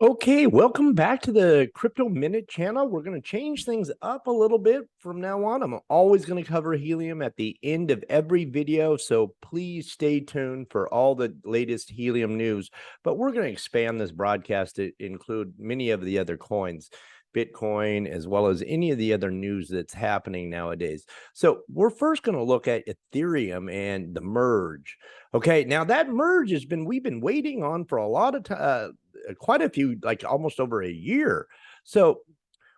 Okay, welcome back to the Crypto Minute channel. We're going to change things up a little bit from now on. I'm always going to cover Helium at the end of every video, so please stay tuned for all the latest Helium news. But we're going to expand this broadcast to include many of the other coins, Bitcoin, as well as any of the other news that's happening nowadays. So we're first going to look at Ethereum and the merge. Okay, now that merge we've been waiting on for a lot of time, quite a few, like almost over a year. So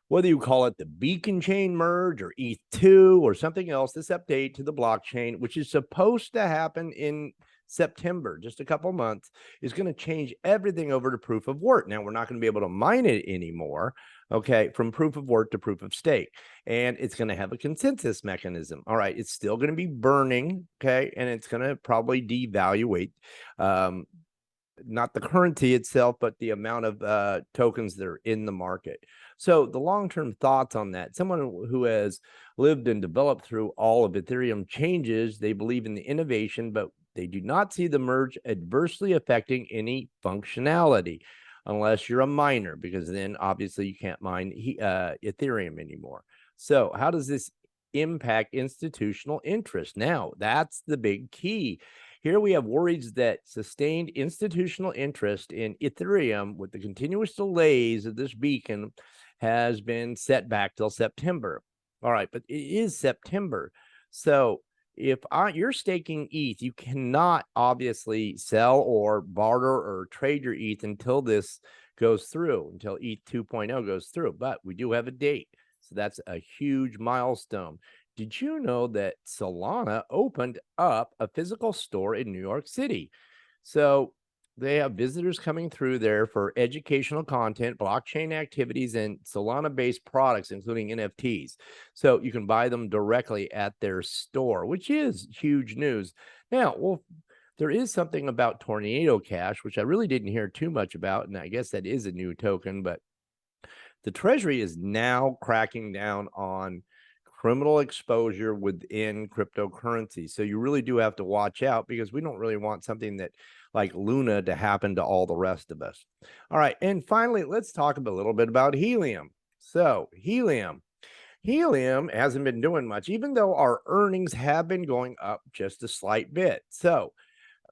whether you call it the beacon chain merge or ETH2 or something else, this update to the blockchain, which is supposed to happen in September, just a couple months, is going to change everything over to proof of work. Now, we're not going to be able to mine it anymore, okay, from proof of work to proof of stake. And it's going to have a consensus mechanism. All right, it's still going to be burning, okay, and it's going to probably devaluate not the currency itself, but the amount of tokens that are in the market. So the long-term thoughts on that, someone who has lived and developed through all of Ethereum changes, they believe in the innovation, but they do not see the merge adversely affecting any functionality unless you're a miner, because then obviously you can't mine Ethereum anymore. So how does this impact institutional interest? Now, that's the big key. Here we have worries that sustained institutional interest in Ethereum with the continuous delays of this beacon has been set back till September. All right, but it is September. So if you're staking ETH, you cannot obviously sell or barter or trade your ETH until this goes through, until ETH 2.0 goes through. But we do have a date. So that's a huge milestone. Did you know that Solana opened up a physical store in New York City? So they have visitors coming through there for educational content, blockchain activities, and Solana-based products, including NFTs. So you can buy them directly at their store, which is huge news. Now, well, there is something about Tornado Cash, which I really didn't hear too much about, and I guess that is a new token, but the Treasury is now cracking down on criminal exposure within cryptocurrency. So you really do have to watch out, because we don't really want something that like Luna to happen to all the rest of us. All right. And finally, let's talk a little bit about Helium. So Helium hasn't been doing much, even though our earnings have been going up just a slight bit. So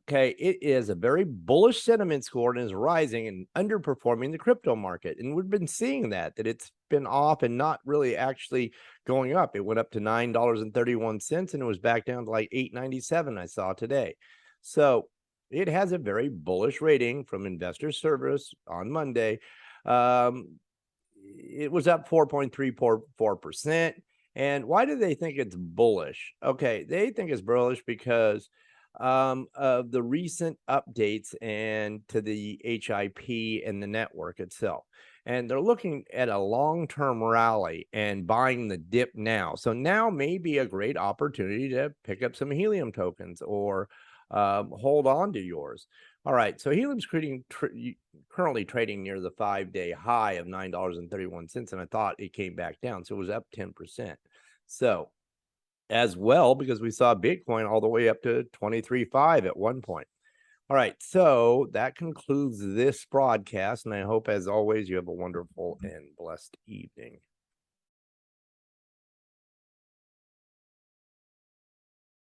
okay, it is a very bullish sentiment score and is rising and underperforming the crypto market. And we've been seeing that it's been off and not really actually going up. It went up to $9.31 and it was back down to like $8.97 I saw today. So it has a very bullish rating from Investor Service on Monday. It was up 4.34%. And why do they think it's bullish? Okay, they think it's bullish because of the recent updates and to the HIP and the network itself. And they're looking at a long-term rally and buying the dip now. So now may be a great opportunity to pick up some Helium tokens or hold on to yours. All right, so Helium's currently trading near the 5-day high of $9.31, and I thought it came back down, so it was up 10%. So as well, because we saw Bitcoin all the way up to 23.5 at one point. All right, so that concludes this broadcast, and I hope, as always, you have a wonderful and blessed evening.